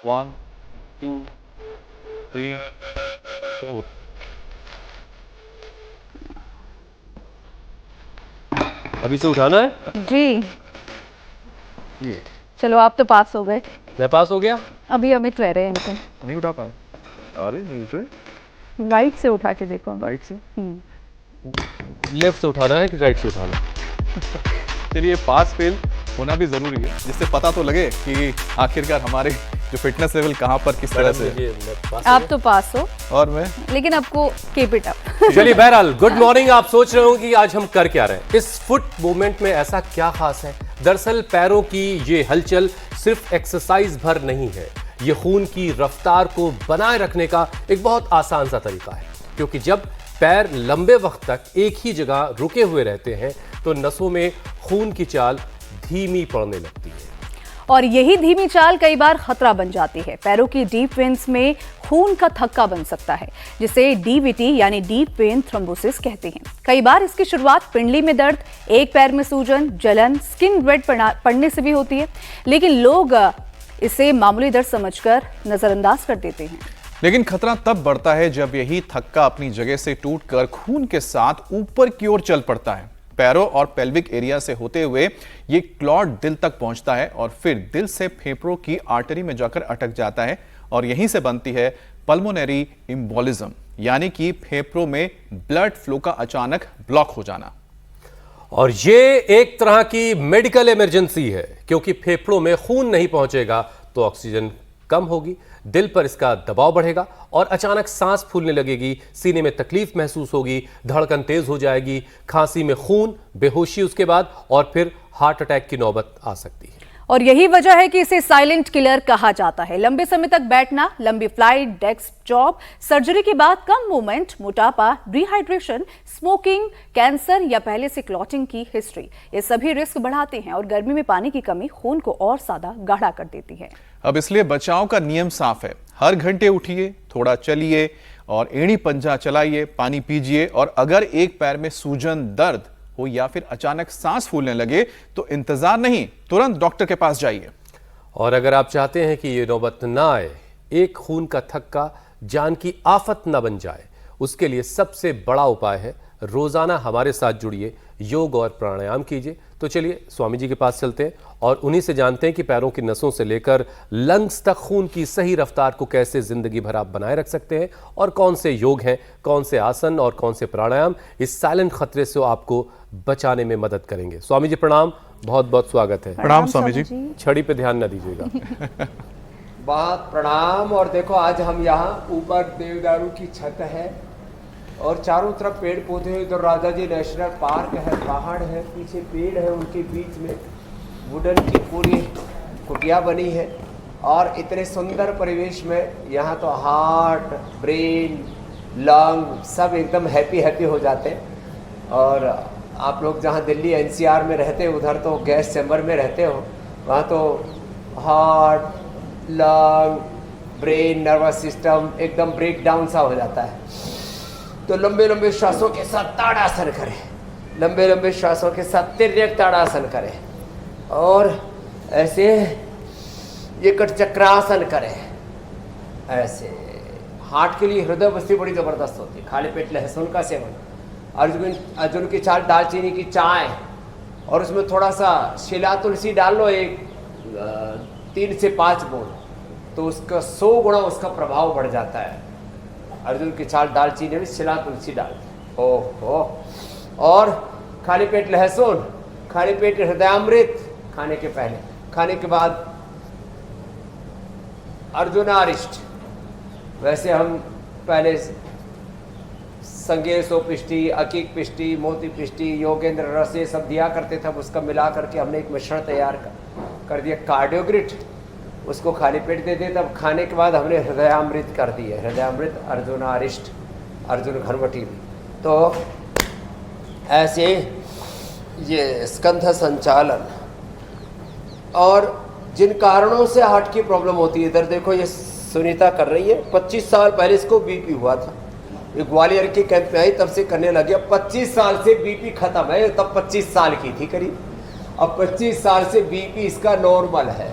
1 2 3 4। अभी से उठाना है जी। ये चलो आप तो पास हो गए, मैं पास हो गया। अभी अमित रह रहे हैं इनको। नहीं उठा पाए। अरे नहीं उठे। राइट से उठा के देखो। राइट से। लेफ्ट से उठाना है कि राइट से उठाना है? चलिए पास फेल होना भी जरूरी है, जिससे पता तो लगे कि आखिरकार हमारे जो फिटनेस लेवल कहाँ पर किस तरह से है। आप तो पास हो, और मैं लेकिन आपको कीप इट अप। चलिए बहरहाल गुड मॉर्निंग। आप सोच रहे हो कि आज हम कर क्या रहे हैं। इस फुट मूवमेंट में ऐसा क्या खास है? दरअसल पैरों की ये हलचल सिर्फ एक्सरसाइज भर नहीं है, ये खून की रफ्तार को बनाए रखने का एक बहुत आसान सा तरीका है। क्योंकि जब पैर लंबे वक्त तक एक ही जगह रुके हुए रहते हैं तो नसों में खून की चाल धीमी पड़ने लगती है, और यही धीमी चाल कई बार खतरा बन जाती है। पैरों की डीप वेन्स में खून का थक्का बन सकता है, जिसे डीवीटी यानी डीप वेन थ्रोम्बोसिस कहते हैं। कई बार इसकी शुरुआत पिंडली में दर्द, एक पैर में सूजन, जलन, स्किन रेड पड़ने से भी होती है, लेकिन लोग इसे मामूली दर्द समझकर नजरअंदाज कर देते हैं। लेकिन खतरा तब बढ़ता है जब यही थक्का अपनी जगह से टूटकर खून के साथ ऊपर की ओर चल पड़ता है। पैरों और पेल्विक एरिया से होते हुए ये क्लॉट दिल तक पहुंचता है और फिर दिल से फेफड़ों की आर्टरी में जाकर अटक जाता है, और यहीं से बनती है पल्मोनरी एम्बोलिज्म, यानी कि फेफड़ों में ब्लड फ्लो का अचानक ब्लॉक हो जाना। और ये एक तरह की मेडिकल इमरजेंसी है, क्योंकि फेफड़ों में खून नहीं पहुंचेगा तो ऑक्सीजन कम होगी, दिल पर इसका दबाव बढ़ेगा और अचानक सांस फूलने लगेगी, सीने में तकलीफ महसूस होगी, धड़कन तेज हो जाएगी, खांसी में खून, बेहोशी उसके बाद, और फिर हार्ट अटैक की नौबत आ सकती है। और यही वजह है कि इसे साइलेंट किलर कहा जाता है। लंबे समय तक बैठना, लंबी फ्लाइट, डेस्क जॉब, सर्जरी के बाद कम मूवमेंट, मोटापा, डिहाइड्रेशन, स्मोकिंग, कैंसर या पहले से क्लॉटिंग की हिस्ट्री, ये सभी रिस्क बढ़ाते हैं, और गर्मी में पानी की कमी खून को और ज्यादा गाढ़ा कर देती है। अब इसलिए बचाव का नियम साफ है। हर घंटे उठिए, थोड़ा चलिए और एड़ी पंजा चलाइए, पानी पीजिए, और अगर एक पैर में सूजन, दर्द हो या फिर अचानक सांस फूलने लगे तो इंतजार नहीं, तुरंत डॉक्टर के पास जाइए। और अगर आप चाहते हैं कि ये नौबत ना आए, एक खून का थक्का जान की आफत ना बन जाए, उसके लिए सबसे बड़ा उपाय है रोजाना हमारे साथ जुड़िए, योग और प्राणायाम कीजिए। तो चलिए स्वामी जी के पास चलते हैं और उन्हीं से जानते हैं कि पैरों की नसों से लेकर लंग्स तक खून की सही रफ्तार को कैसे जिंदगी भर आप बनाए रख सकते हैं, और कौन से योग हैं, कौन से आसन और कौन से प्राणायाम इस साइलेंट खतरे से आपको बचाने में मदद करेंगे। स्वामी जी प्रणाम, बहुत बहुत स्वागत है। प्रणाम स्वामी जी। छड़ी पे ध्यान न दीजिएगा। बहुत प्रणाम। और देखो आज हम यहाँ ऊपर देवदारू की छत है और चारों तरफ पेड़ पौधे हैं। इधर राजा जी नेशनल पार्क है, पहाड़ है, पीछे पेड़ है, उनके बीच में वुडन की पूरी कुटिया बनी है, और इतने सुंदर परिवेश में यहाँ तो हार्ट, ब्रेन, लंग सब एकदम हैप्पी हैप्पी हो जाते हैं। और आप लोग जहाँ दिल्ली एनसीआर में रहते हो, उधर तो गैस चैम्बर में रहते हो, वहाँ तो heart, lung, brain, nervous system एकदम ब्रेक डाउन सा हो जाता है। तो लंबे लंबे श्वासों के साथ ताड़ासन करें, लंबे लंबे श्वासों के साथ तिर्यक ताड़ासन करें, और ऐसे ये कटचक्रासन करें। ऐसे हार्ट के लिए हृदय बस्ती बड़ी ज़बरदस्त होती है। खाली पेट लहसुन का सेवन, अर्जुन की चाल, दालचीनी की चाय, और उसमें थोड़ा सा शिला तुलसी डाल लो, एक 3 से 5 बूंद, तो उसका 100 गुना उसका प्रभाव बढ़ जाता है। अर्जुन की चाल, दालचीनी में शिला तुलसी डाल, ओहो। और खाली पेट लहसुन, खाली पेट हृदयामृत खाने के पहले, खाने के बाद अर्जुनारिष्ट। वैसे हम पहले संगेशोपिष्टि, अकीक पिष्टि, मोती पिष्टि, योगेंद्र रस ये सब दिया करते थे। अब उसका मिला करके हमने एक मिश्रण तैयार कर दिया, कार्डियोग्रिट, उसको खाली पेट दे दिए। तब खाने के बाद हमने हृदयामृत कर दिए, हृदयामृत, अर्जुनारिष्ट, अर्जुन घरवटी भी। तो ऐसे ये स्कंध संचालन, और जिन कारणों से हार्ट की प्रॉब्लम होती है, इधर देखो ये सुनीता कर रही है, 25 साल पहले इसको बीपी हुआ था, ये ग्वालियर के कैंप में आई, तब से करने लगी। अब 25 साल से बीपी खत्म है, तब 25 साल की थी करीब, अब 25 साल से बीपी इसका नॉर्मल है।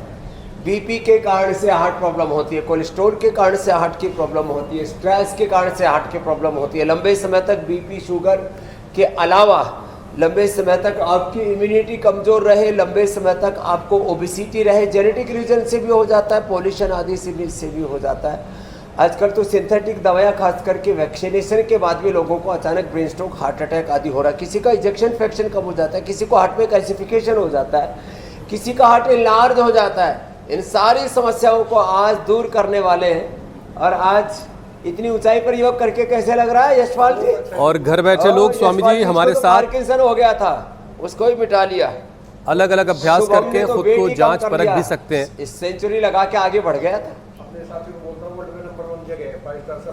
बीपी के कारण से हार्ट प्रॉब्लम होती है, कोलेस्ट्रॉल के कारण से हार्ट की प्रॉब्लम होती है, स्ट्रेस के कारण से हार्ट की प्रॉब्लम होती है। लंबे समय तक बीपी शुगर के अलावा लंबे समय तक आपकी इम्यूनिटी कमज़ोर रहे, लंबे समय तक आपको ओबेसिटी रहे, जेनेटिक रीजन से भी हो जाता है, पॉल्यूशन आदि से भी हो जाता है। आजकल तो सिंथेटिक दवाइयाँ खास करके वैक्सीनेशन के बाद भी लोगों को अचानक ब्रेन स्ट्रोक, हार्ट अटैक आदि हो रहा है। किसी का इजेक्शन फ्रैक्शन कम हो जाता है, किसी को हार्ट में कैल्सिफिकेशन हो जाता है, किसी का हार्ट एनलार्ज हो जाता है। इन सारी समस्याओं को आज दूर करने वाले हैं। और आज इतनी ऊंचाई पर योग करके कैसे लग रहा है यशपाल जी? और घर बैठे लोग स्वामी जी हमारे साथ पार्किंसन हो गया था, उसको भी मिटा लिया। अलग अलग अभ्यास करके खुद को जांच परख भी सकते हैं। इस सेंचुरी लगा के आगे बढ़ गया था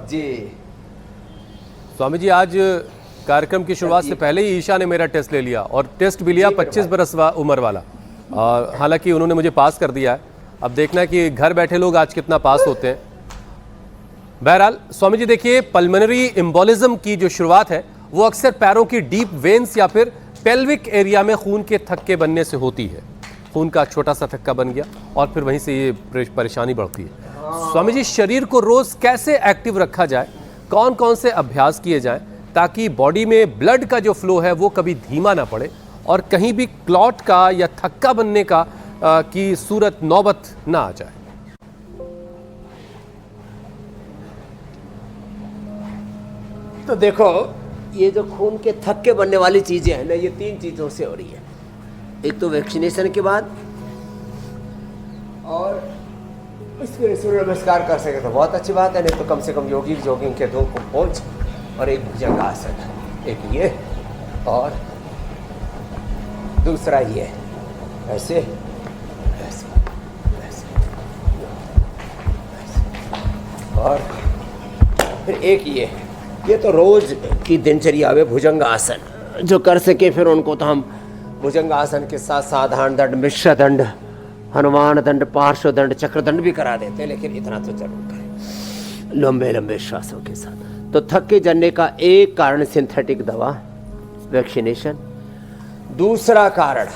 जी। स्वामी जी आज कार्यक्रम की शुरुआत से पहले ही ईशा ने मेरा टेस्ट ले लिया और टेस्ट भी लिया 25 बरस उम्र वाला। हालांकि उन्होंने मुझे पास कर दिया है। अब देखना है कि घर बैठे लोग आज कितना पास होते हैं। बहरहाल स्वामी जी देखिए, पल्मोनरी एम्बोलिज्म की जो शुरुआत है वो अक्सर पैरों की डीप वेन्स या फिर पेल्विक एरिया में खून के थक्के बनने से होती है। खून का छोटा सा थक्का बन गया और फिर वहीं से ये परेशानी बढ़ती है। स्वामी जी, शरीर को रोज कैसे एक्टिव रखा जाए, कौन कौन से अभ्यास किए जाएं ताकि बॉडी में ब्लड का जो फ्लो है वो कभी धीमा ना पड़े और कहीं भी क्लॉट का या थक्का बनने का की सूरत नौबत ना आ जाए? तो देखो, ये जो खून के थक्के बनने वाली चीजें हैं ना, ये 3 चीजों से हो रही है। एक तो वैक्सीनेशन के बाद, और इसमें सूर्य नमस्कार कर सके तो बहुत अच्छी बात है, नहीं तो कम से कम जॉगिंग के 2 पोज और एक भुजंगासन, एक ये और दूसरा ये, ऐसे ऐसे ऐसे, और फिर एक ये तो रोज की दिनचर्या में भुजंगासन जो कर सके, फिर उनको तो हम भुजंगासन के साथ साधारण दंड, मिश्र दंड, हनुमान दंड, पार्श्व दंड, चक्र दंड भी करा देते हैं, लेकिन इतना तो जरूर करें लंबे लंबे श्वासों के साथ। तो थक्के जलने का एक कारण सिंथेटिक दवा, वैक्सीनेशन। दूसरा कारण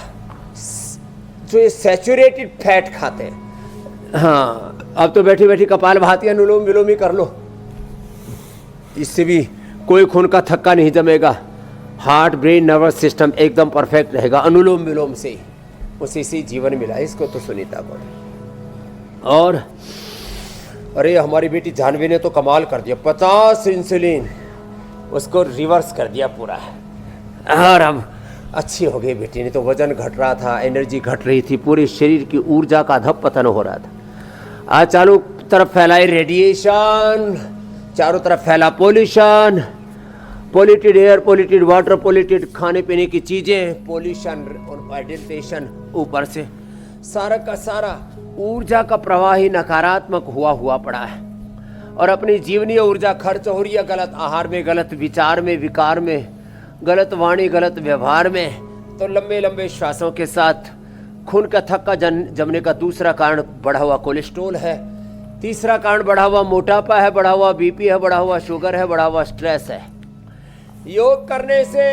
जो ये सैचुरेटेड फैट खाते हैं। हाँ, अब तो बैठी बैठी कपालभाति अनुलोम विलोम ही कर लो, इससे भी कोई खून का थक्का नहीं जमेगा। हार्ट, ब्रेन, नर्वस सिस्टम एकदम परफेक्ट रहेगा अनुलोम विलोम से ही, उसी से जीवन मिला। इसको तो सुनीता बोले। और अरे हमारी बेटी जानवी ने तो कमाल कर दिया, 50 इंसुलिन उसको रिवर्स कर दिया पूरा, और अब अच्छी हो गई बेटी। ने तो वजन घट रहा था, एनर्जी घट रही थी, पूरे शरीर की ऊर्जा का अधःपतन हो रहा था। आज चारों तरफ फैलाई रेडिएशन, चारों तरफ फैला pollution, polluted air, polluted water, polluted खाने पीने की चीजें, पोल्यूशन और एडिल्टेशन, ऊपर से सारा का सारा ऊर्जा का प्रवाह ही नकारात्मक हुआ पड़ा है। और अपनी जीवनीय ऊर्जा खर्च हो रही है गलत आहार में, गलत विचार में, विकार में, गलत वाणी, गलत व्यवहार में। तो लंबे लंबे श्वासों के साथ खून का थक्का जमने का दूसरा कारण बढ़ा हुआ कोलेस्ट्रॉल है, तीसरा कारण बढ़ा हुआ मोटापा है, बढ़ा हुआ बीपी है, बढ़ा हुआ शुगर है, बढ़ा हुआ स्ट्रेस है। योग करने से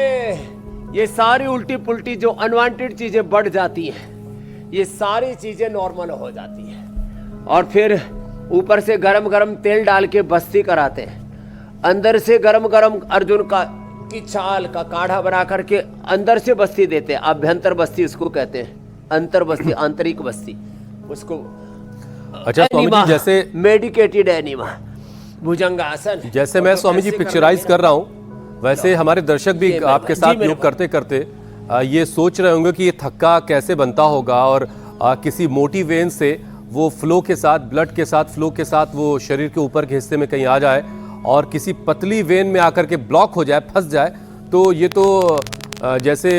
ये सारी उल्टी पुल्टी जो अनवांटेड चीजें बढ़ जाती हैं, ये सारी चीजें नॉर्मल हो जाती हैं। और फिर ऊपर से गरम गरम तेल डाल के बस्ती कराते हैं, अंदर से गरम गरम अर्जुन की छाल का काढ़ा बना करके अंदर से बस्ती देते हैं। अभ्यंतर बस्ती उसको कहते हैं, अंतर बस्ती, आंतरिक बस्ती उसको। अच्छा स्वामी जी, जैसे मेडिकेटेड एनिमा, भुजंगासन, जैसे मैं स्वामी जी पिक्चराइज कर रहा हूँ, वैसे हमारे दर्शक भी आपके साथ योग करते करते ये सोच रहे होंगे कि ये थक्का कैसे बनता होगा, और किसी मोटी वेन से वो फ्लो के साथ, ब्लड के साथ, फ्लो के साथ वो शरीर के ऊपर के हिस्से में कहीं आ जाए और किसी पतली वेन में आकर के ब्लॉक हो जाए, फंस जाए, तो ये तो जैसे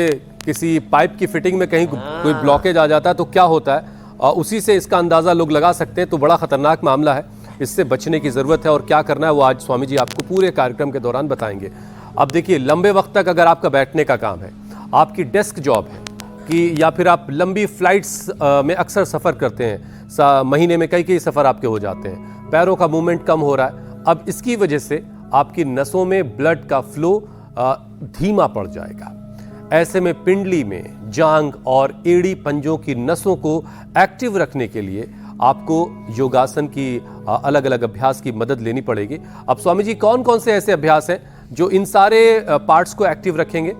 किसी पाइप की फिटिंग में कहीं कोई ब्लॉकेज आ जाता है तो क्या होता है, उसी से इसका अंदाज़ा लोग लगा सकते हैं। तो बड़ा ख़तरनाक मामला है, इससे बचने की ज़रूरत है, और क्या करना है वो आज स्वामी जी आपको पूरे कार्यक्रम के दौरान बताएंगे। अब देखिए, लंबे वक्त तक अगर आपका बैठने का काम है, आपकी डेस्क जॉब है कि या फिर आप लंबी फ्लाइट्स में अक्सर सफ़र करते हैं, महीने में कई सफ़र आपके हो जाते हैं, पैरों का मूवमेंट कम हो रहा है, अब इसकी वजह से आपकी नसों में ब्लड का फ्लो धीमा पड़ जाएगा। ऐसे में पिंडली में, जांग और एड़ी पंजों की नसों को एक्टिव रखने के लिए आपको योगासन की अलग अलग अभ्यास की मदद लेनी पड़ेगी। अब स्वामी जी कौन कौन से ऐसे अभ्यास हैं जो इन सारे पार्ट्स को एक्टिव रखेंगे?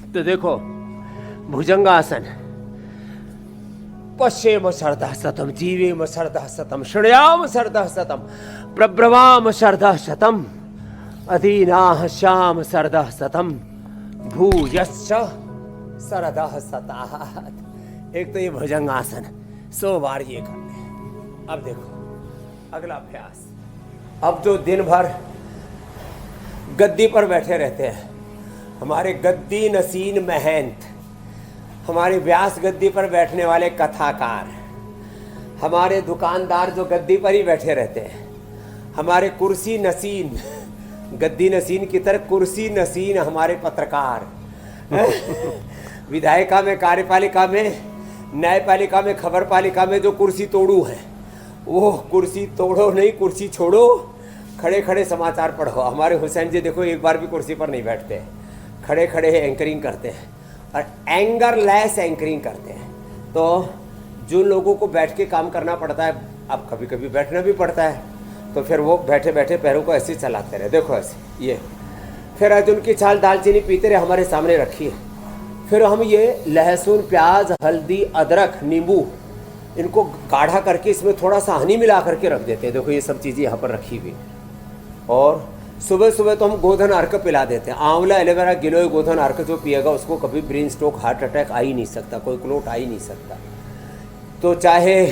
तो देखो, भुजंगासन, पश्येम शरदः शतम, जीवेम शरदः शतम, शृणुयाम शरदः शतम, प्रब्रवाम शरदः शतम, अधीनाः श्याम शरदः शतम, भूयश्च शरदः शतात्। एक तो ये भुजंगासन 100 बार ये कर ले। अब देखो अगला अभ्यास। अब जो दिन भर गद्दी पर बैठे रहते हैं, हमारे गद्दी नसीन महंत, हमारे व्यास गद्दी पर बैठने वाले कथाकार, हमारे दुकानदार जो गद्दी पर ही बैठे रहते हैं, हमारे कुर्सी नसीन, गद्दी नसीन की तरह कुर्सी नसीन हमारे पत्रकार, विधायिका में, कार्यपालिका में, न्यायपालिका में, खबर पालिका में जो कुर्सी तोड़ू है, वो कुर्सी तोड़ो नहीं, कुर्सी छोड़ो, खड़े खड़े समाचार पढ़ो। हमारे हुसैन जी देखो एक बार भी कुर्सी पर नहीं बैठते हैं, खड़े खड़े एंकरिंग करते हैं और एंगरलेस एंकरिंग करते हैं। तो जो लोगों को बैठ के काम करना पड़ता है, अब कभी कभी बैठना भी पड़ता है, तो फिर वो बैठे बैठे पैरों को ऐसे चलाते रहे। देखो ऐसे ये, फिर अर्जुन की छाल दालचीनी पीते रहे हमारे सामने रखी है। फिर हम ये लहसुन, प्याज, हल्दी, अदरक, नींबू, इनको गाढ़ा करके इसमें थोड़ा सा हनी मिला करके रख देते हैं। देखो ये सब चीज़ें यहाँ पर रखी हुई। और सुबह सुबह तो हम गोधन अर्क पिला देते हैं। आंवला, एलोवेरा, गिलोय गोधन अर्क जो पिएगा उसको कभी ब्रेन स्ट्रोक, हार्ट अटैक आ ही नहीं सकता, कोई क्लोट आ ही नहीं सकता। तो चाहे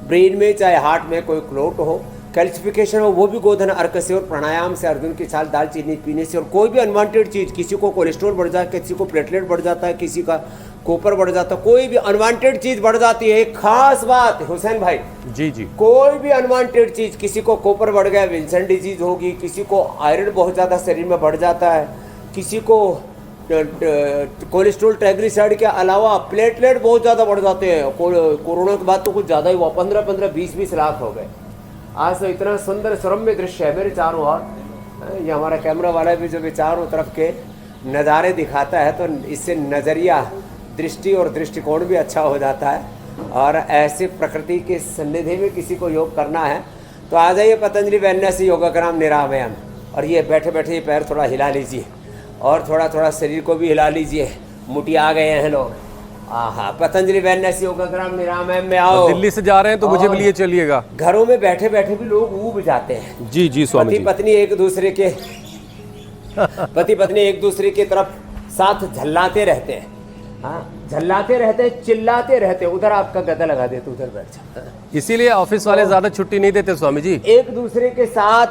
ब्रेन में चाहे हार्ट में कोई क्लोट हो, कैल्सिफिकेशन हो, वो भी गोधन अर्क से और प्राणायाम से, अर्जुन की छाल दालचीनी पीने से। और कोई भी अनवांटेड चीज़, किसी को कोलेस्ट्रॉल बढ़ जाता है, किसी को प्लेटलेट बढ़ जाता है, किसी का कॉपर बढ़ जाता है, कोई भी अनवांटेड चीज़ बढ़ जाती है। एक खास बात हुसैन भाई, जी जी, कोई भी अनवांटेड चीज़, किसी को कॉपर बढ़ गया, विल्सन डिजीज होगी, किसी को आयरन बहुत ज़्यादा शरीर में बढ़ जाता है, किसी को कोलेस्ट्रॉल, ट्राइग्लिसराइड के अलावा प्लेटलेट बहुत ज़्यादा बढ़ जाते हैं। कोरोना के बाद तो कुछ ज़्यादा ही हुआ, 15-15, 20-20 लाख हो गए। आज तो इतना सुंदर सुरम्य दृश्य है मेरे चारों ओर। ये हमारा कैमरा वाला भी जो चारों तरफ के नज़ारे दिखाता है, तो इससे नज़रिया, दृष्टि और दृष्टिकोण भी अच्छा हो जाता है। और ऐसे प्रकृति के सन्निधि में किसी को योग करना है तो आ जाइए पतंजलि वेलनेस योगाग्राम निरामयम, और ये बैठे बैठे ये पैर थोड़ा हिला लीजिए और थोड़ा थोड़ा शरीर को भी हिला लीजिए। मुटी आ गए हैं लोग, हाँ, पतंजलि वेलनेस योगाग्राम निरामयम में आओ। दिल्ली से जा रहे हैं तो मुझे भी लिए चलिएगा। घरों में बैठे बैठे भी लोग ऊब जाते हैं। जी जी स्वामी जी। पति पत्नी एक दूसरे के तरफ साथ झल्लाते रहते हैं, हाँ, झल्लाते रहते हैं, चिल्लाते रहते हैं। उधर आपका गदा लगा देते, उधर बैठ जाता है। इसीलिए ऑफिस वाले ज्यादा छुट्टी नहीं देते स्वामी जी। एक दूसरे के साथ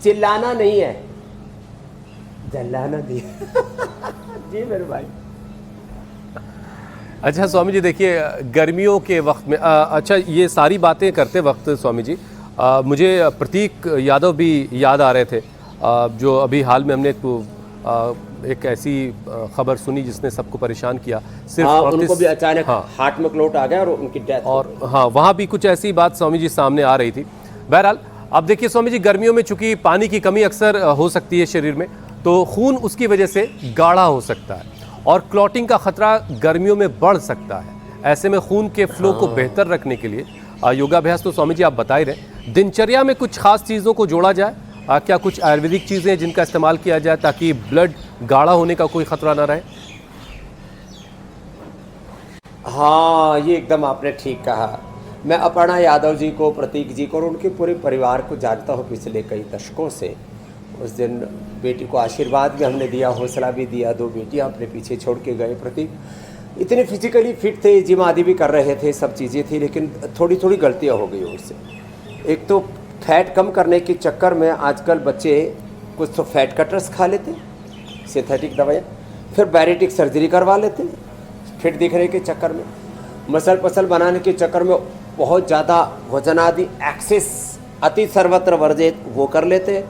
चिल्लाना नहीं है, झल्लाना नहीं जी मेरे भाई। अच्छा स्वामी जी देखिए, गर्मियों के वक्त में अच्छा ये सारी बातें करते वक्त स्वामी जी मुझे प्रतीक यादव भी याद आ रहे थे, जो अभी हाल में हमने एक ऐसी खबर सुनी जिसने सबको परेशान किया। सिर्फ उनको भी अचानक हार्ट में क्लोट आ गया और उनकी डेथ। और हाँ, वहाँ भी कुछ ऐसी बात स्वामी जी सामने आ रही थी। बहरहाल अब देखिए स्वामी जी, गर्मियों में चूंकि पानी की कमी अक्सर हो सकती है शरीर में, तो खून उसकी वजह से गाढ़ा हो सकता है और क्लॉटिंग का खतरा गर्मियों में बढ़ सकता है। ऐसे में खून के फ्लो को बेहतर रखने के लिए योगाभ्यास तो स्वामी जी आप बता ही रहे, दिनचर्या में कुछ खास चीज़ों को जोड़ा जाए। क्या कुछ आयुर्वेदिक चीज़ें हैं जिनका इस्तेमाल किया जाए ताकि ब्लड गाढ़ा होने का कोई खतरा ना रहे? हाँ, ये एकदम आपने ठीक कहा। मैं अपर्णा यादव जी को, प्रतीक जी को और उनके पूरे परिवार को जानता हूँ पिछले कई दशकों से। उस दिन बेटी को आशीर्वाद भी हमने दिया, हौसला भी दिया। 2 बेटियाँ अपने पीछे छोड़ के गए। प्रतीक इतने फिजिकली फिट थे, जिम आदि भी कर रहे थे, सब चीज़ें थी, लेकिन थोड़ी थोड़ी गलतियाँ हो गई उससे। एक तो फैट कम करने के चक्कर में आजकल बच्चे कुछ तो फैट कटर्स खा लेते, सिंथेटिक दवाइयाँ, फिर बैरिटिक सर्जरी करवा लेते फिट दिखने के चक्कर में, मसल पसल बनाने के चक्कर में बहुत ज़्यादा वजन आदि एक्सेस, अति सर्वत्र वर्जित वो कर लेते।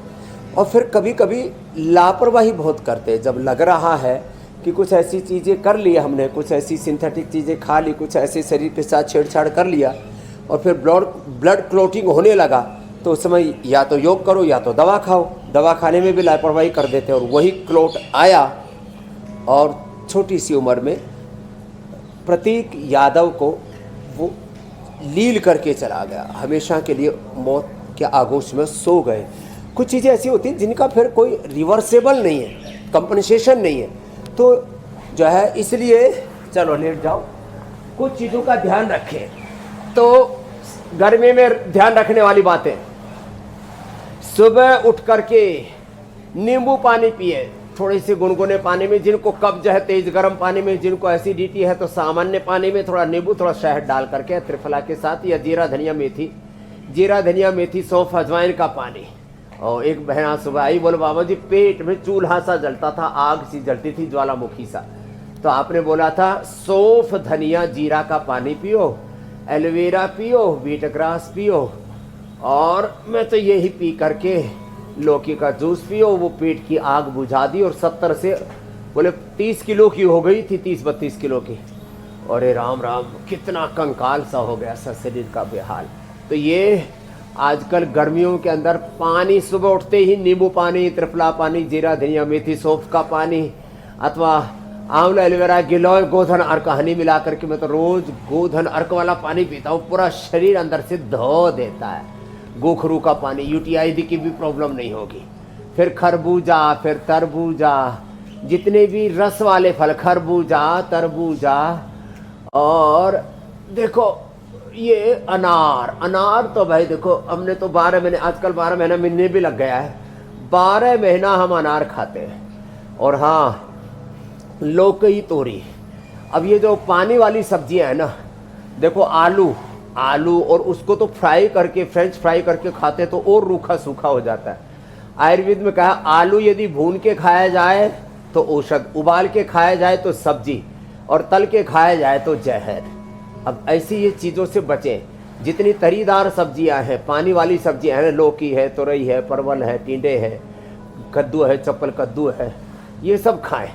और फिर कभी कभी लापरवाही बहुत करते। जब लग रहा है कि कुछ ऐसी चीज़ें कर ली हमने, कुछ ऐसी सिंथेटिक चीज़ें खा ली, कुछ ऐसे शरीर के साथ छेड़छाड़ कर लिया और फिर ब्लड क्लोटिंग होने लगा, तो उस समय या तो योग करो या तो दवा खाओ। दवा खाने में भी लापरवाही कर देते और वही क्लोट आया और छोटी सी उम्र में प्रतीक यादव को वो लील करके चला गया, हमेशा के लिए मौत के आगोश में सो गए। कुछ चीज़ें ऐसी होती हैं जिनका फिर कोई रिवर्सेबल नहीं है, कंपनसेशन नहीं है, तो जो है इसलिए चलो लेट जाओ। कुछ चीज़ों का ध्यान रखें। तो गर्मी में ध्यान रखने वाली बातें, सुबह उठ करके नींबू पानी पिए, थोड़ी सी गुनगुने पानी में। जिनको कब्ज है तेज गर्म पानी में, जिनको एसिडिटी है तो सामान्य पानी में थोड़ा नींबू थोड़ा शहद डाल करके त्रिफला के साथ, या जीरा धनिया मेथी सौंफ अजवाइन का पानी। और एक बहन आज सुबह आई, बोले बाबा जी पेट में चूल्हा सा जलता था, आग सी जलती थी, ज्वालामुखी सा। तो आपने बोला था सौंफ धनिया जीरा का पानी पियो, एलोवेरा पियो, बीट ग्रास पियो, और मैं तो यही पी करके लौकी का जूस पियो। वो पेट की आग बुझा दी और 70 से बोले 30 किलो की हो गई थी, 30-32 किलो की। अरे राम राम, कितना कंकाल सा हो गया शरीर का बेहाल। तो ये आजकल गर्मियों के अंदर पानी सुबह उठते ही नींबू पानी, त्रिफला पानी, जीरा धनिया मेथी सौंफ का पानी, अथवा आंवला एलोवेरा गिलोय गोधन अर्क हनी मिला करके, मैं तो रोज गोधन अर्क वाला पानी पीता हूँ, पूरा शरीर अंदर से धो देता है। गोखरू का पानी, यूटीआई की भी प्रॉब्लम नहीं होगी। फिर खरबूजा, फिर तरबूजा, जितने भी रस वाले फल, खरबूजा, तरबूजा, और देखो ये अनार तो भाई देखो, हमने तो 12 महीने, आजकल 12 महीना मिलने भी लग गया है, 12 महीना हम अनार खाते हैं। और हाँ, लौकी तोरी। अब ये जो पानी वाली सब्जियां है ना, देखो आलू और उसको तो फ्राई करके, फ्रेंच फ्राई करके खाते तो और रूखा सूखा हो जाता है। आयुर्वेद में कहा आलू यदि भून के खाया जाए तो औषध, उबाल के खाया जाए तो सब्जी, और तल के खाया जाए तो जहर। अब ऐसी ये चीज़ों से बचें। जितनी तरीदार सब्जियां हैं, पानी वाली सब्जियां हैं, लौकी है, तुरई है, परवल है, टिंडे है, कद्दू है, चप्पल कद्दू है, ये सब खाएं।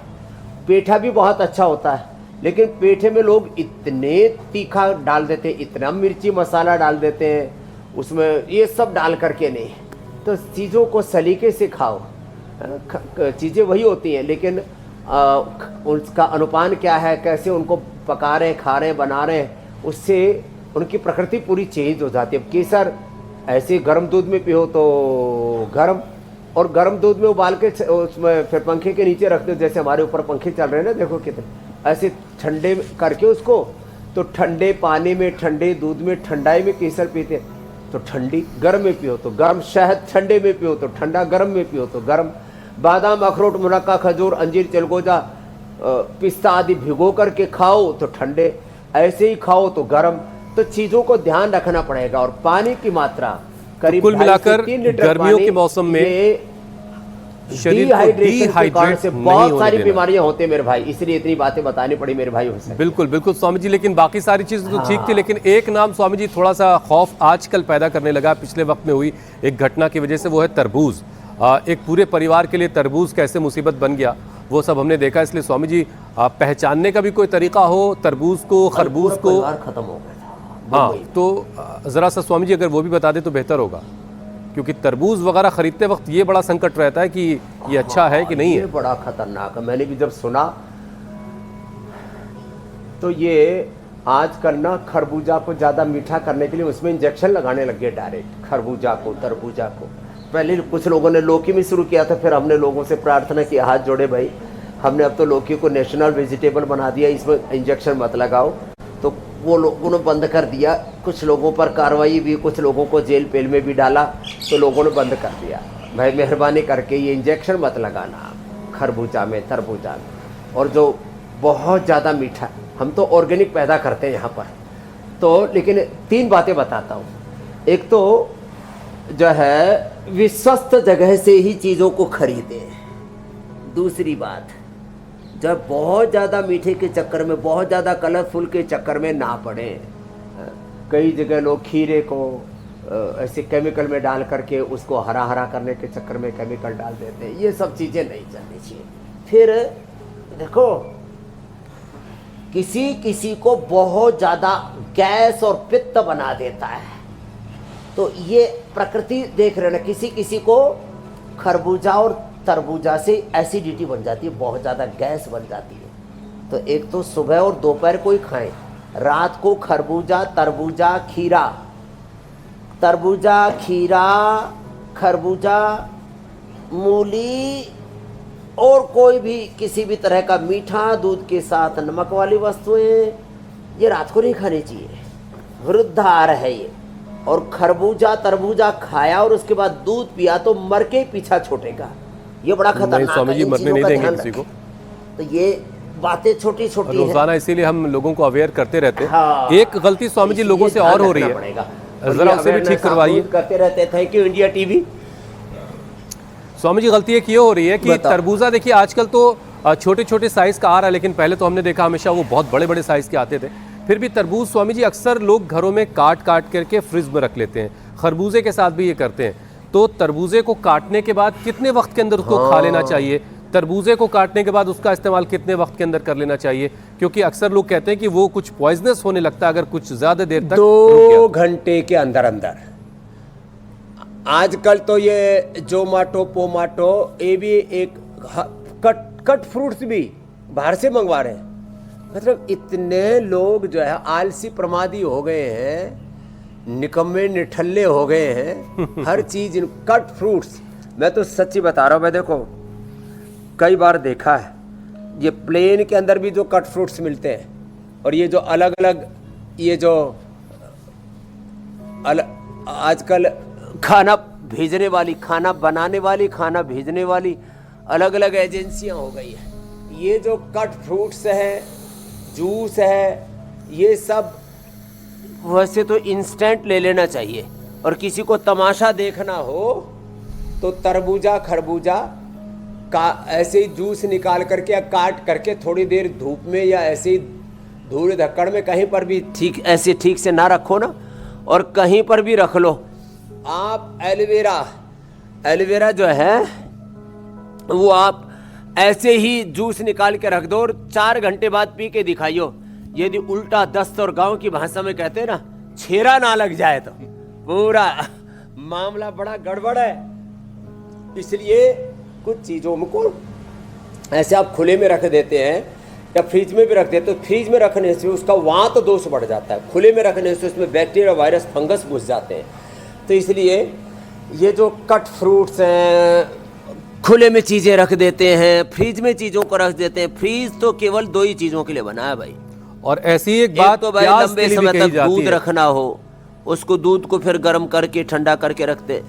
पेठा भी बहुत अच्छा होता है, लेकिन पेठे में लोग इतने तीखा डाल देते हैं, इतना मिर्ची मसाला डाल देते हैं उसमें, ये सब डाल करके नहीं। तो चीज़ों को सलीके से खाओ। चीज़ें वही होती हैं, लेकिन उसका अनुपान क्या है, कैसे उनको पका रहे, खा रहे, बना रहे, उससे उनकी प्रकृति पूरी चेंज हो जाती है। केसर ऐसे गर्म दूध में पियो तो गर्म, और गर्म दूध में उबाल के उसमें फिर पंखे के नीचे रख दो, जैसे हमारे ऊपर पंखे चल रहे हैं ना, देखो कितने, ऐसे ठंडे करके उसको, तो ठंडे पानी में, ठंडे दूध में, ठंडाई में केसर पीते तो ठंडी, गर्म में पियो तो गर्म, शहद ठंडे में पियो तो ठंडा, गर्म में पियो तो गर्म। बादाम, अखरोट, मुनक्का, खजूर, अंजीर, चिलगोजा, पिस्ता आदि भिगो करके खाओ तो ठंडे, ऐसे ही खाओ तो गर्म। तो चीज़ों को ध्यान रखना पड़ेगा। और पानी की मात्रा करीब कुल मिलाकर गर्मियों के मौसम में शरीर को डिहाइड्रेट से बहुत सारी बीमारियां होती है मेरे भाई, इसलिए इतनी बातें बतानी पड़ी मेरे भाई उनसे। बिल्कुल बिल्कुल स्वामी जी, लेकिन बाकी सारी चीजें तो ठीक थी, लेकिन एक नाम स्वामी जी थोड़ा सा खौफ आजकल पैदा करने लगा पिछले वक्त में हुई एक घटना की वजह से, वो है तरबूज। एक पूरे परिवार के लिए तरबूज कैसे मुसीबत बन गया वो सब हमने देखा। इसलिए स्वामी जी पहचानने का भी कोई तरीका हो तरबूज को, खरबूज को? खत्म हो गया। हाँ, तो जरा सा स्वामी जी अगर वो भी बता दे तो बेहतर होगा, क्योंकि तरबूज वगैरह खरीदते वक्त ये बड़ा संकट रहता है कि ये अच्छा है कि नहीं है। ये बड़ा खतरनाक है। मैंने भी जब सुना तो ये आजकल ना खरबूजा को ज़्यादा मीठा करने के लिए उसमें इंजेक्शन लगाने लग गए डायरेक्ट, खरबूजा को, तरबूजा को। पहले कुछ लोगों ने लौकी में शुरू किया था, फिर हमने लोगों से प्रार्थना की, हाथ जोड़े भाई, हमने अब तो लौकी को नेशनल वेजिटेबल बना दिया, इसमें इंजेक्शन मत लगाओ। तो वो लोगों ने बंद कर दिया। कुछ लोगों पर कार्रवाई भी, कुछ लोगों को जेल पेल में भी डाला, तो लोगों ने बंद कर दिया। भाई मेहरबानी करके ये इंजेक्शन मत लगाना खरबूजा में, तरबूजा में। और जो बहुत ज़्यादा मीठा, हम तो ऑर्गेनिक पैदा करते हैं यहाँ पर, तो लेकिन 3 बातें बताता हूँ। एक तो जो है विश्वस्त जगह से ही चीज़ों को खरीदें। दूसरी बात, जब बहुत ज़्यादा मीठे के चक्कर में, बहुत ज़्यादा कलरफुल के चक्कर में ना पड़े। कई जगह लोग खीरे को ऐसे केमिकल में डाल करके उसको हरा हरा करने के चक्कर में केमिकल डाल देते हैं। ये सब चीज़ें नहीं चलनी चाहिए। फिर देखो, किसी किसी को बहुत ज़्यादा गैस और पित्त बना देता है, तो ये प्रकृति देख रहे ना, किसी किसी को खरबूजा और तरबूजा से एसिडिटी बन जाती है, बहुत ज़्यादा गैस बन जाती है। तो एक तो सुबह और दोपहर को ही खाएं। रात को खरबूजा, तरबूजा, खीरा, तरबूजा, खीरा, खरबूजा, मूली और कोई भी किसी भी तरह का मीठा, दूध के साथ नमक वाली वस्तुएं, ये रात को नहीं खानी चाहिए, विरुद्ध आहार है ये। और खरबूजा, तरबूजा खाया और उसके बाद दूध पिया तो मर के पीछा छोटेगा, ये बड़ा खतरनाक है। स्वामी जी मरने नहीं देंगे किसी को। तो ये बातें छोटी छोटी रोजाना इसीलिए हम लोगों को अवेयर करते रहते हैं। हाँ, एक गलती स्वामी जी लोगों से और हो रही है, जरा उसे भी ठीक करवाइए। करते रहते। Thank you India TV. Swami ji गलती एक ये हो रही है कि तरबूजा देखिए आजकल तो छोटे छोटे साइज का आ रहा है, लेकिन पहले तो हमने देखा हमेशा वो बहुत बड़े बड़े साइज के आते थे। फिर भी तरबूज स्वामी जी अक्सर लोग घरों में काट काट करके फ्रिज में रख लेते हैं, खरबूजे के साथ भी ये करते हैं। तो तरबूजे को काटने के बाद कितने वक्त के अंदर उसको खा लेना चाहिए? तरबूजे को काटने के बाद उसका इस्तेमाल कितने वक्त के अंदर कर लेना चाहिए? क्योंकि अक्सर लोग कहते हैं कि वो कुछ पॉइजनस होने लगता है अगर कुछ ज्यादा देर तक 2 घंटे के अंदर अंदर। आजकल तो ये जोमाटो पोमाटो ये भी एक कट फ्रूट्स भी बाहर से मंगवा रहे हैं। मतलब इतने लोग जो है आलसी प्रमादी हो गए हैं, निकम्मे निठल्ले हो गए हैं। हर चीज कट फ्रूट्स, मैं तो सच्ची बता रहा हूँ। मैं देखो कई बार देखा है, ये प्लेन के अंदर भी जो कट फ्रूट्स मिलते हैं, और ये जो अलग अलग ये जो आजकल खाना भेजने वाली, खाना बनाने वाली, खाना भेजने वाली अलग अलग एजेंसियां हो गई है। ये जो कट फ्रूट्स है, जूस है, ये सब वैसे तो इंस्टेंट ले लेना चाहिए, और किसी को तमाशा देखना हो तो तरबूजा खरबूजा का ऐसे ही जूस निकाल करके या काट करके थोड़ी देर धूप में या ऐसे ही धूल धक्कड़ में कहीं पर भी ठीक ऐसे ठीक से ना रखो ना, और कहीं पर भी रख लो। आप एलोवेरा जो है वो आप ऐसे ही जूस निकाल के रख दो और 4 घंटे बाद पी के दिखाइयो। यदि उल्टा दस्त और गांव की भाषा में कहते हैं ना, छेरा ना लग जाए तो पूरा मामला बड़ा गड़बड़ है। इसलिए कुछ चीज़ों को ऐसे आप खुले में रख देते हैं या फ्रिज में भी रख देते, तो फ्रिज में रखने से उसका वहाँ तो दोष बढ़ जाता है, खुले में रखने से उसमें बैक्टीरिया, वायरस, फंगस घुस जाते हैं। तो इसलिए ये जो कट फ्रूट्स हैं, खुले में चीजें रख देते हैं, फ्रिज में चीजों को रख देते हैं। फ्रिज तो केवल 2 ही चीजों के लिए बना है भाई। और ऐसी एक बात तो भाई लंबे समय तक दूध रखना हो, उसको दूध को फिर गर्म करके ठंडा करके रखते।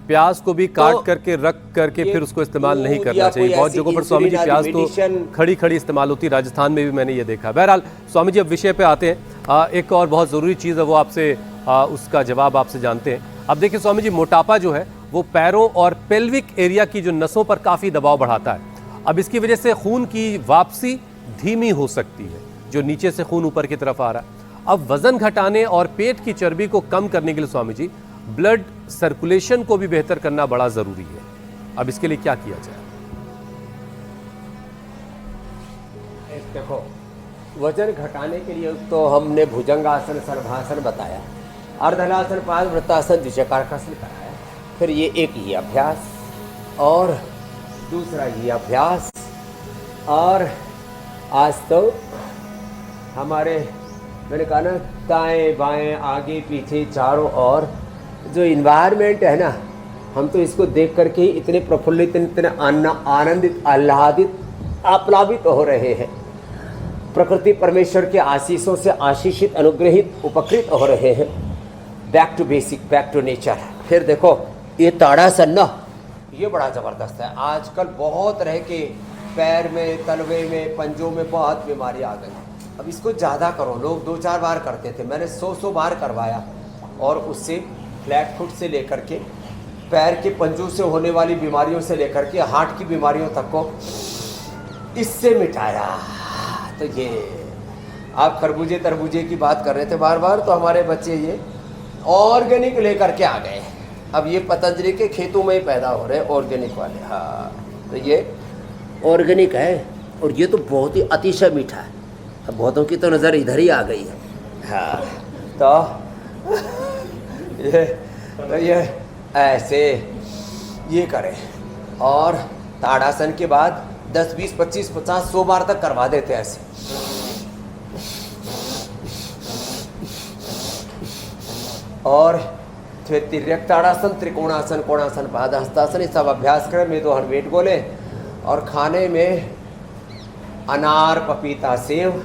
प्याज को भी काट करके रख करके फिर उसको इस्तेमाल नहीं करना चाहिए। बहुत जगहों पर स्वामी जी प्याज तो खड़ी खड़ी इस्तेमाल होती है, राजस्थान में भी मैंने ये देखा। बहरहाल स्वामी जी अब विषय पे आते हैं। एक और बहुत ज़रूरी चीज़ है, वो आपसे उसका जवाब आपसे जानते हैं। अब देखिए स्वामी जी, मोटापा जो है वो पैरों और पेल्विक एरिया की जो नसों पर काफ़ी दबाव बढ़ाता है। अब इसकी वजह से खून की वापसी धीमी हो सकती है, जो नीचे से खून ऊपर की तरफ आ रहा है। अब वजन घटाने और पेट की चर्बी को कम करने के लिए स्वामी जी ब्लड सर्कुलेशन को भी बेहतर करना बड़ा जरूरी है। अब इसके लिए क्या किया जाए? देखो, वजन घटाने के लिए तो हमने भुजंगासन, सर्वासन बताया, अर्धनासन, पादवृत्तासन, द्विचक्रासन कराया। फिर ये एक ये अभ्यास और दूसरा ये अभ्यास, और आज तो हमारे मैंने कहा ना, दाएं बाएं आगे पीछे चारों ओर जो इन्वायरमेंट है ना, हम तो इसको देख करके ही इतने प्रफुल्लित, इतने आनंदित, आह्लादित, आप्लावित हो रहे हैं। प्रकृति परमेश्वर के आशीषों से आशीषित, अनुग्रहित, उपकृत हो रहे हैं। Back to basic, back to nature. फिर देखो ये ताड़ासन ना, ये बड़ा ज़बरदस्त है। आजकल बहुत रह के पैर में, तलवे में, पंजों में बहुत बीमारी आ गई। अब इसको ज़्यादा करो। लोग 2-4 बार करते थे, मैंने 100 बार करवाया, और उससे फ्लैट फुट से लेकर के पैर के पंजों से होने वाली बीमारियों से लेकर के हार्ट की बीमारियों तक को इससे मिटाया। तो ये आप खरबूजे तरबूजे की बात कर रहे थे बार बार, तो हमारे बच्चे ये ऑर्गेनिक लेकर के आ गए। अब ये पतंजलि के खेतों में ही पैदा हो रहे हैं ऑर्गेनिक वाले। हाँ, तो ये ऑर्गेनिक है, और ये तो बहुत ही अतिशय मीठा है। अब बहुतों की तो नज़र इधर ही आ गई है। हाँ, तो ये ऐसे ये करें, और ताड़ासन के बाद 10, 20, 25, 50, 100 बार तक करवा देते हैं ऐसे। और फिर तिर्यक ताड़ासन, त्रिकोणासन, कोणासन, पादहस्तासन, ये सब अभ्यास करें। में 2 वेट गोले और खाने में अनार, पपीता, सेब,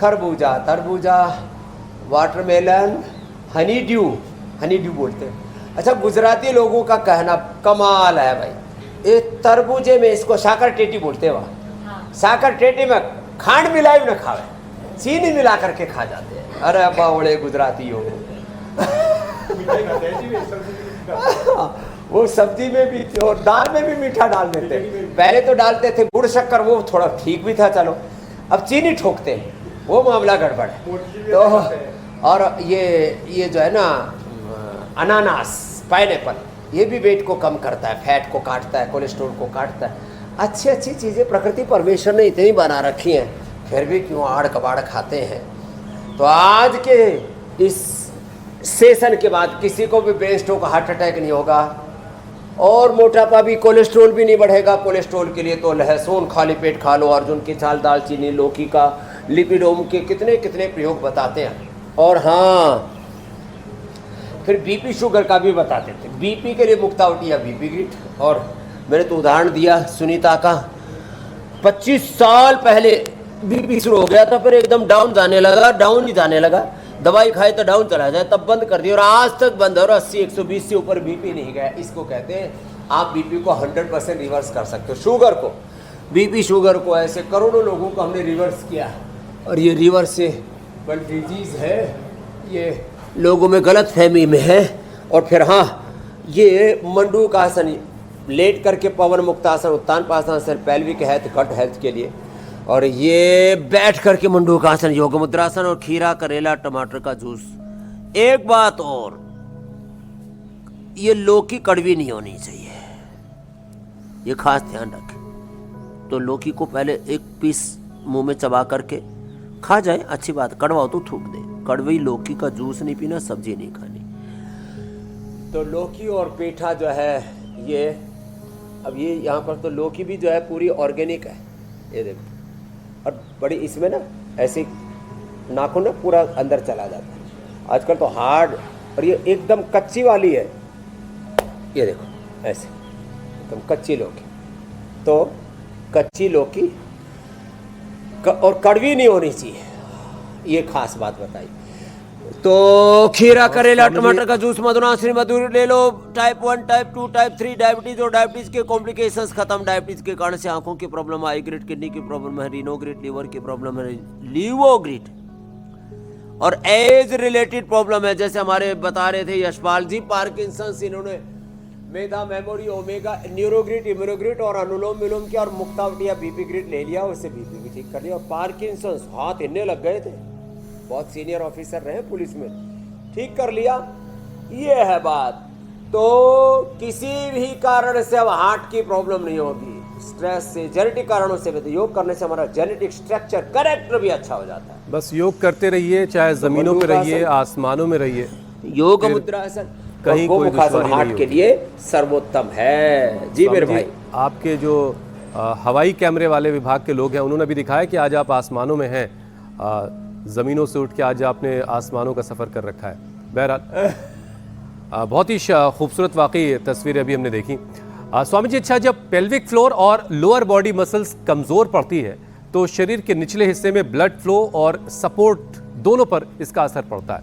खरबूजा, तरबूजा, वाटरमेलन, हनी ड्यू बोलते हैं। अच्छा, गुजराती लोगों का कहना कमाल है भाई, ये तरबूजे में इसको साकर टेटी बोलते हैं। वहाँ साकर टेटी में खांड मिलाई न खावे, चीनी मिला करके खा जाते हैं। अरे बावड़े गुजराती हो। वो सब्जी में भी और दाल में भी मीठा डाल देते। पहले तो डालते थे गुड़ शक्कर, वो थोड़ा ठीक भी था, चलो। अब चीनी ठोकते हैं, वो मामला गड़बड़ है। तो और ये जो है ना अनानास, पाइनएप्पल, ये भी वेट को कम करता है, फैट को काटता है, कोलेस्ट्रॉल को काटता है। अच्छी अच्छी चीज़ें प्रकृति परमेश्वर ने इतनी बना रखी हैं, फिर भी क्यों आड़ कबाड़ खाते हैं। तो आज के इस सेशन के बाद किसी को भी ब्रेन स्ट्रोक, हार्ट अटैक नहीं होगा और मोटापा भी, कोलेस्ट्रॉल भी नहीं बढ़ेगा। कोलेस्ट्रॉल के लिए तो लहसुन खाली पेट खा लो, अर्जुन की छाल, दालचीनी, लौकी का, लिपिडोम के कितने कितने प्रयोग बताते हैं। और हाँ, फिर बीपी शुगर का भी बताते थे। बीपी के लिए मुक्तावटी या बीपी ग्रिट। और मैंने तो उदाहरण दिया सुनीता का, 25 साल पहले बीपी शुरू हो गया था, फिर एकदम डाउन जाने लगा, दवाई खाए तो डाउन चला जाए, तब बंद कर दिया और आज तक बंद है। और 80-120 से ऊपर बीपी नहीं गया। इसको कहते हैं आप बीपी को 100% रिवर्स कर सकते हो। शुगर को, बीपी शुगर को ऐसे करोड़ों लोगों को हमने रिवर्स किया। और ये रिवर्सेबल डिजीज़ है, ये लोगों में गलत फहमी में है। और फिर हाँ, ये मंडूकासन, लेट करके पवन मुक्तासन, उत्तान Padasana, pelvic health, gut health के लिए। और ये बैठ करके मंडूकासन, योग मुद्रासन, और खीरा, करेला, टमाटर का जूस। एक बात और, ये लौकी कड़वी नहीं होनी चाहिए, ये खास ध्यान रखें। तो लौकी को पहले एक पीस मुंह में चबा करके खा जाए, अच्छी बात। कड़वा हो तो थूक दे। कड़वी लौकी का जूस नहीं पीना, सब्जी नहीं खानी। तो लौकी और पेठा जो है ये, अब ये यहाँ पर तो लौकी भी जो है पूरी ऑर्गेनिक है, ये देखो। और बड़ी इसमें ना ऐसे नाखून ना पूरा अंदर चला जाता है। आजकल तो हार्ड, और ये एकदम कच्ची वाली है, ये देखो ऐसे एकदम कच्ची लौकी। तो कच्ची लौकी और कड़वी नहीं होनी चाहिए, ये खास बात बताई। तो खीरा, करेला, टमाटर का जूस, मधुनाश्री मधुर ले लो। टाइप 1, टाइप 2, टाइप 3 डायबिटीज और डायबिटीज के कॉम्प्लिकेशंस खत्म। डायबिटीज के कारण से आंखों की प्रॉब्लम, आई ग्रिड, किडनी की प्रॉब्लम है, रीनो ग्रिड, लीवर की प्रॉब्लम है, लीवो ग्रिड, और एज रिलेटेड प्रॉब्लम है। जैसे हमारे बता रहे थे यशपाल जी, पार्किंसंस, इन्होंने मेधा, मेमोरी, ओमेगा, न्यूरोग्रिड, इम्यूनोग्रिड और अनुलोम विलोम किया और मुक्तावटी या बीपी ग्रिड ले लिया, उससे बीपी भी ठीक कर लिया। और पार्किंसंस, हाथ हिलने लग गए थे, बहुत सीनियर ऑफिसर रहे पुलिस में, ठीक कर लिया। ये है बात। तो किसी भी कारण से अब हार्ट की प्रॉब्लम नहीं होगी, स्ट्रेस से, जेनेटिक कारणों से। योग करने से हमारा जेनेटिक स्ट्रक्चर करेक्ट भी अच्छा हो जाता है। बस योग करते रहिए, चाहे जमीनों पे रहिए, आसमानों में रहिए। योग मुद्रासन कहीं कोई दुश्वारी नहीं हार्ट के लिए सर्वोत्तम है। जी मेरे भाई, आपके जो हवाई कैमरे वाले विभाग के लोग हैं, उन्होंने भी दिखाया कि आज आप आसमानों में हैं, ज़मीनों से उठ के आज आपने आसमानों का सफ़र कर रखा है। बहरहाल बहुत ही खूबसूरत वाकई तस्वीरें अभी हमने देखी। स्वामी जी, अच्छा, जब पेल्विक फ्लोर और लोअर बॉडी मसल्स कमज़ोर पड़ती है तो शरीर के निचले हिस्से में ब्लड फ्लो और सपोर्ट दोनों पर इसका असर पड़ता है।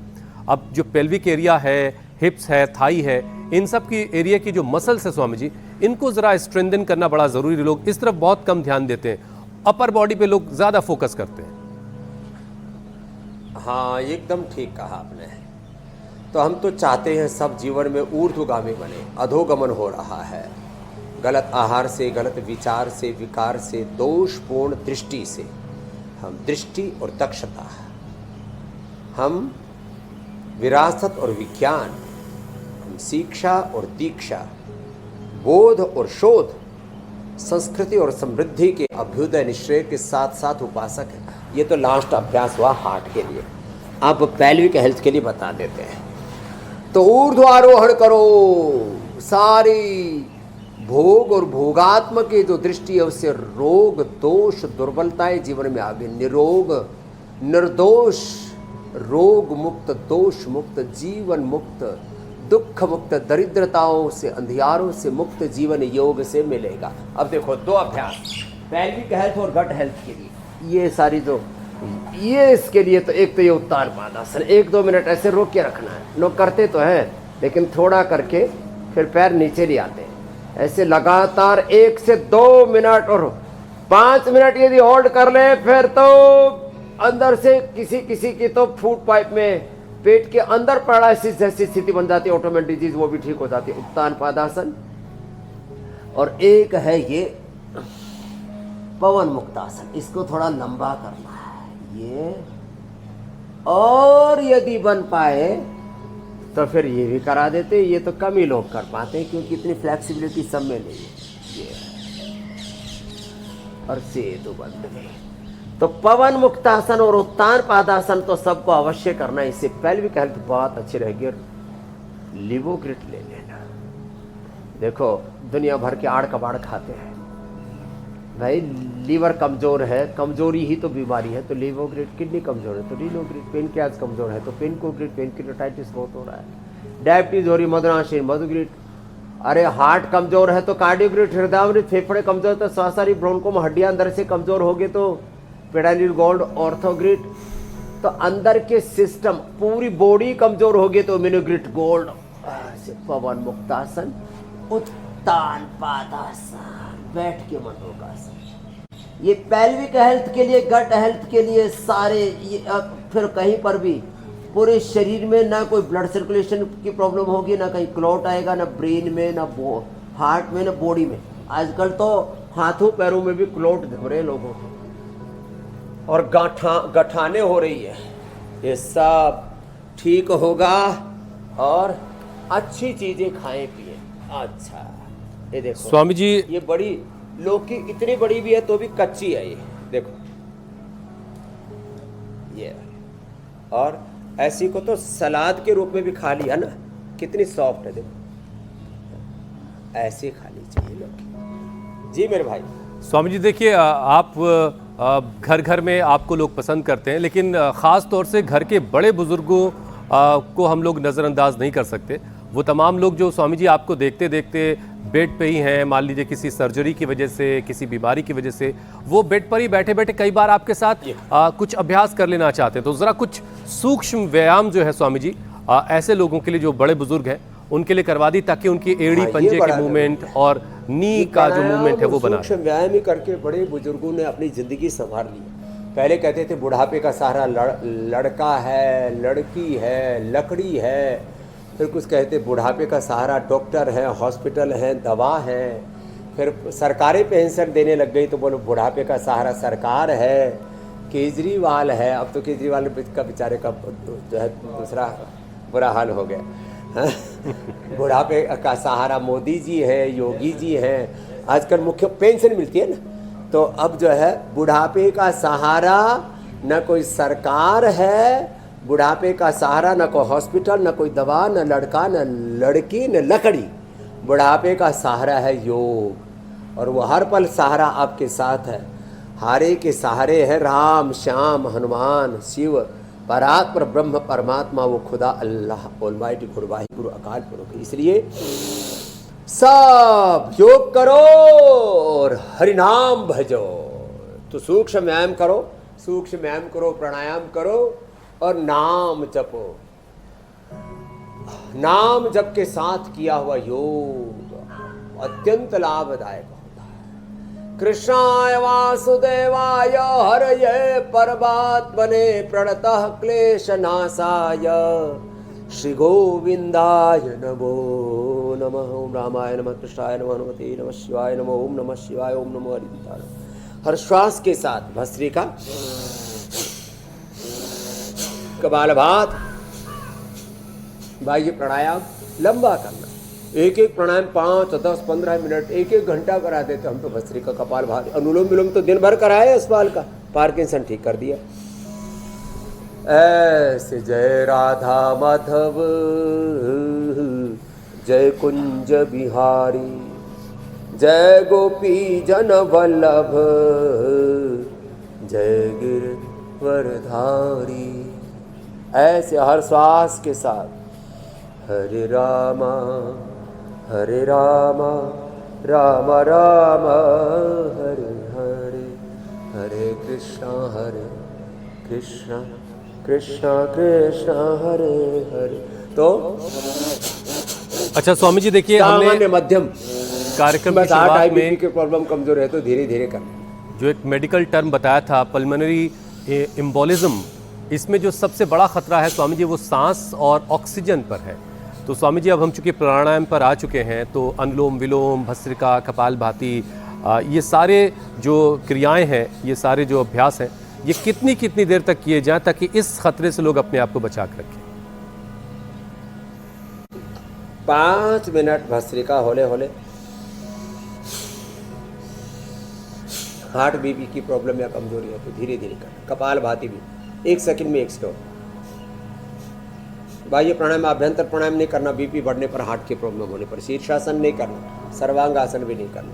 अब जो पेल्विक एरिया है, हिप्स है, थाई है, इन सब की एरिया की जो मसल्स है स्वामी जी, इनको ज़रा स्ट्रेंथन करना बड़ा ज़रूरी। लोग इस तरफ बहुत कम ध्यान देते हैं, अपर बॉडी पे लोग ज़्यादा फोकस करते हैं। हाँ, एकदम ठीक कहा आपने। तो हम तो चाहते हैं सब जीवन में ऊर्ध्वगामी बने, अधोगमन हो रहा है। गलत आहार से, गलत विचार से, विकार से, दोषपूर्ण दृष्टि से। हम दृष्टि और दक्षता, हम विरासत और विज्ञान, हम शिक्षा और दीक्षा, बोध और शोध, संस्कृति और समृद्धि के अभ्युदय निश्चय के साथ साथ उपासक है। ये तो लास्ट अभ्यास हुआ हार्ट के लिए। अब पेल्विक हेल्थ के लिए बता देते हैं। तो ऊर्ध्व आरोहण करो, सारी भोग और भोगात्मक की जो दृष्टि है उससे रोग दोष दुर्बलताएं जीवन में आ गई। निरोग निर्दोष रोग मुक्त दोष मुक्त जीवन मुक्त दुख मुक्त दरिद्रताओं से अंधियारों से मुक्त जीवन योग से मिलेगा। अब देखो 2 अभ्यास पैल्विक हेल्थ और गट हेल्थ के लिए, ये सारी जो ये इसके लिए तो एक तो ये उत्तान पादासन 1-2 मिनट ऐसे रोक के रखना है। लोग करते तो हैं लेकिन थोड़ा करके फिर पैर नीचे ले आते हैं। ऐसे लगातार 1 से 2 मिनट और 5 मिनट यदि होल्ड कर ले फिर तो अंदर से किसी की तो फूड पाइप में पेट के अंदर पैरालिसिस जैसी स्थिति बन जाती है, ऑटोमेटिक डिजीज वो भी ठीक हो जाती है। उत्तान पादासन। और एक है ये पवन मुक्तासन, इसको थोड़ा लंबा करना है ये, और यदि बन पाए तो फिर ये भी करा देते। ये तो कम ही लोग कर पाते हैं क्योंकि इतनी फ्लेक्सिबिलिटी सब में नहीं है। ये और सेतु बंद गई। तो पवन मुक्तासन और उत्तान पादासन तो सबको अवश्य करना है। इससे पेल्विक हेल्थ बहुत अच्छी रहेगी। लिवोग्रिट ले लेना। देखो दुनिया भर के आड़ कबाड़ खाते हैं भाई, लीवर कमजोर है, कमजोरी ही तो बीमारी है, तो लिवोग्रिट। किडनी कमजोर है तो रीनोग्रिट। पेनक्रियाज कमजोर है तो पेनकोग्रिट, पेनक्रियाटाइटिस बहुत हो रहा है। डायबिटीज हो रही मधुनाशीन मधुग्रिट। अरे हार्ट कमजोर है तो कार्डियोग्रिट। हृदयामृत। फेफड़े कमजोर तो श्वासारी ब्रोंकोम। हड्डियां अंदर से कमजोर हो गए तो पेडानिल गोल्ड ऑर्थोग्रिट। तो अंदर के सिस्टम पूरी बॉडी कमजोर हो गई तो इम्यूनोग्रिट गोल्ड। पवन मुक्तासन, उत्तान पादासन, बैठ के मंडूकासन। ये पेल्विक हेल्थ के लिए, गट हेल्थ के लिए सारे ये। फिर कहीं पर भी पूरे शरीर में ना कोई ब्लड सर्कुलेशन की प्रॉब्लम होगी, ना कहीं क्लॉट आएगा, ना ब्रेन में, ना हार्ट में, ना बॉडी में। आजकल तो हाथों पैरों में भी क्लॉट हो रहे लोगों को और गठाने हो रही है। ये सब ठीक होगा और अच्छी चीजें खाएं पिए। अच्छा ये देखो स्वामी जी, ये बड़ी लौकी इतनी बड़ी भी है तो भी कच्ची है। ये देखो ये, और ऐसी को तो सलाद के रूप में भी खा लिया ना, कितनी सॉफ्ट है। देखो ऐसे खानी चाहिए लौकी। जी मेरे भाई। स्वामी जी देखिए, आप घर घर में आपको लोग पसंद करते हैं, लेकिन ख़ास तौर से घर के बड़े बुजुर्गों को हम लोग नज़रअंदाज नहीं कर सकते। वो तमाम लोग जो स्वामी जी आपको देखते देखते बेड पे ही हैं, मान लीजिए किसी सर्जरी की वजह से, किसी बीमारी की वजह से, वो बेड पर ही बैठे बैठे कई बार आपके साथ कुछ अभ्यास कर लेना चाहते हैं। तो ज़रा कुछ सूक्ष्म व्यायाम जो है स्वामी जी ऐसे लोगों के लिए जो बड़े बुजुर्ग हैं उनके लिए करवा दी, ताकि उनकी एड़ी पंजे के मूवमेंट और नी का जो मूवमेंट है वो बना। सूक्ष्म व्यायाम ही करके बड़े बुजुर्गों ने अपनी जिंदगी संभाल ली। पहले कहते थे बुढ़ापे का सहारा लड़का है, लड़की है, लकड़ी है। फिर कुछ कहते बुढ़ापे का सहारा डॉक्टर है, हॉस्पिटल है, दवा है। फिर सरकारी पेंशन देने लग गई तो बोलो बुढ़ापे का सहारा सरकार है, केजरीवाल है। अब तो केजरीवाल का बेचारे का जो है दूसरा बुरा हाल हो गया। बुढ़ापे का सहारा मोदी जी है, योगी जी हैं। आजकल मुख्य पेंशन मिलती है ना, तो अब जो है बुढ़ापे का सहारा न कोई सरकार है, बुढ़ापे का सहारा न कोई हॉस्पिटल, न कोई दवा, न लड़का, न लड़की, न लकड़ी। बुढ़ापे का सहारा है योग, और वो हर पल सहारा आपके साथ है। हारे के सहारे हैं राम, श्याम, हनुमान, शिव, परात्पर ब्रह्म परमात्मा, वो खुदा अल्लाह ऑलमाइटी गुरु अकाल पुरख। इसलिए सब योग करो और हरि नाम भजो। तो सूक्ष्म व्यायाम करो, सूक्ष्म व्यायाम करो, प्राणायाम करो और नाम जपो। नाम जप के साथ किया हुआ योग अत्यंत लाभदायक होता है। कृष्णाय वासुदेवाय हरये परमात्मने प्रणतः क्लेशनाशाय श्री गोविंदाय नमो नमः। ओम रामाय नमः, कृष्णाय नमः, हनुमते नमः, शिवाय नमः। ओम नमः शिवाय, ओम नमो हरिद्राय। हर श्वास के साथ भस्त्रिका, कपालभाति, बाह्य प्राणायाम लंबा करना। एक एक प्राणायाम 5, 10, 15 मिनट, 1 घंटा करा देते हम तो। भस्त्रिका, कपालभाति, अनुलोम विलोम तो दिन भर कराया इस बाल का, पार्किंसन ठीक कर दिया। ऐसे जय राधा माधव, जय कुंज बिहारी, जय गोपी जन वल्लभ, जय गिरवरधारी। ऐसे हर श्वास के साथ हरे रामा राम राम हरे हरे, हरे कृष्णा कृष्णा कृष्णा हरे हरे। तो अच्छा स्वामी जी देखिए, सामान्य हमने मध्यम कार्यक्रम की बस हार्ट शुरुआत IBP में के प्रॉब्लम कमजोर है तो धीरे धीरे कर। जो एक मेडिकल टर्म बताया था पल्मोनरी एम्बोलिज्म, इसमें जो सबसे बड़ा खतरा है स्वामी जी वो सांस और ऑक्सीजन पर है। तो स्वामी जी अब हम चूंकि प्राणायाम पर आ चुके हैं तो अनुलोम विलोम, भस्त्रिका, कपालभाति, ये सारे जो क्रियाएं हैं, ये सारे जो अभ्यास हैं, ये कितनी देर तक किए जाएं ताकि इस खतरे से लोग अपने आप को बचा कर रखें? 5 मिनट भस्त्रिका होले होले। हार्ट बीपी की प्रॉब्लम या कमजोरी है तो धीरे धीरे करना। कपालभाति भी 1 सेकंड में 1 स्टॉप। बाह्य प्राणायाम, आभ्यंतर प्राणायाम नहीं करना बीपी बढ़ने पर, हार्ट की प्रॉब्लम होने पर। शीर्षासन नहीं करना, सर्वांगासन भी नहीं करना।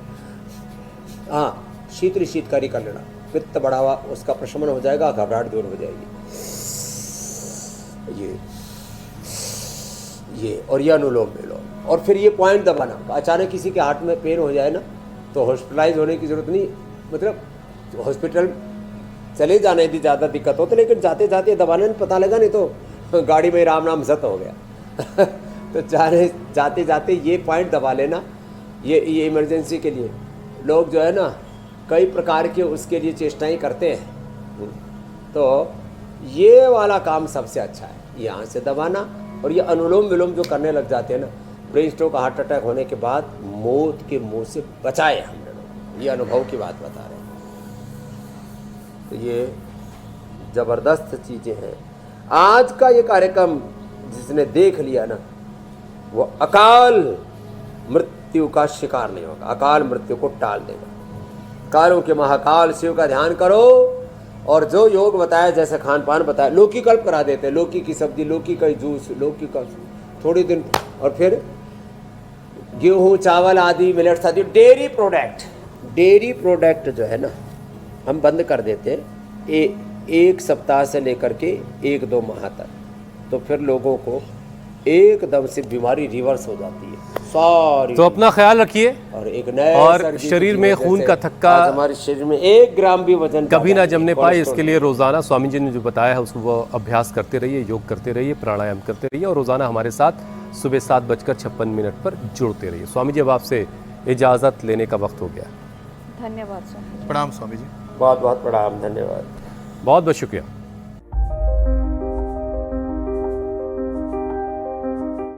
हाँ, शीतकारी कर लेना, पित्त बढ़ा हुआ उसका प्रशमन हो जाएगा, घबराहट दूर हो जाएगी। ये और ये अनुलोम विलोम। और फिर ये पॉइंट दबाना। अचानक किसी के हार्ट में पेन हो जाए ना तो हॉस्पिटलाइज होने की जरूरत नहीं, मतलब हॉस्पिटल चले जाने यदि ज़्यादा दिक्कत हो तो, लेकिन जाते जाते दबाने में पता लगा नहीं तो गाड़ी में राम नाम सत हो गया। तो जाते जाते ये पॉइंट दबा लेना। ये इमरजेंसी के लिए लोग जो है ना कई प्रकार के उसके लिए चेष्टाएं करते हैं। तो ये वाला काम सबसे अच्छा है, यहाँ से दबाना। और ये अनुलोम विलोम जो करने लग जाते हैं ना, ब्रेन स्ट्रोक, हार्ट अटैक होने के बाद मौत के मुंह से बचाए हम लोग, ये अनुभव की बात बता रहे हैं। तो ये ज़बरदस्त चीज़ें हैं। आज का ये कार्यक्रम जिसने देख लिया ना, वो अकाल मृत्यु का शिकार नहीं होगा, अकाल मृत्यु को टाल देगा। कालों के महाकाल शिव का ध्यान करो और जो योग बताया, जैसे खान पान बताया, लौकी कल्प करा देते हैं, लौकी की सब्जी, लौकी का जूस, लौकी का थोड़ी दिन, और फिर गेहूँ, चावल आदि, मिलेट्स आदि, डेयरी प्रोडक्ट जो है ना हम बंद कर देते हैं 1 सप्ताह से लेकर के 1-2 माह तक। तो फिर लोगों को एकदम से बीमारी रिवर्स हो जाती है सारी। तो अपना ख्याल रखिए और एक नए और शरीर में खून का थक्का हमारे शरीर में 1 ग्राम भी वजन कभी ना जमने पाए, इसके लिए रोजाना स्वामी जी ने जो बताया है उसको वो अभ्यास करते रहिए, योग करते रहिए, प्राणायाम करते रहिए और रोजाना हमारे साथ सुबह 7:56 पर जुड़ते रहिए। स्वामी जी अब आपसे इजाजत लेने का वक्त हो गया। धन्यवाद स्वामी। प्रणाम स्वामी जी। बहुत बहुत प्रणाम, धन्यवाद, बहुत बहुत शुक्रिया।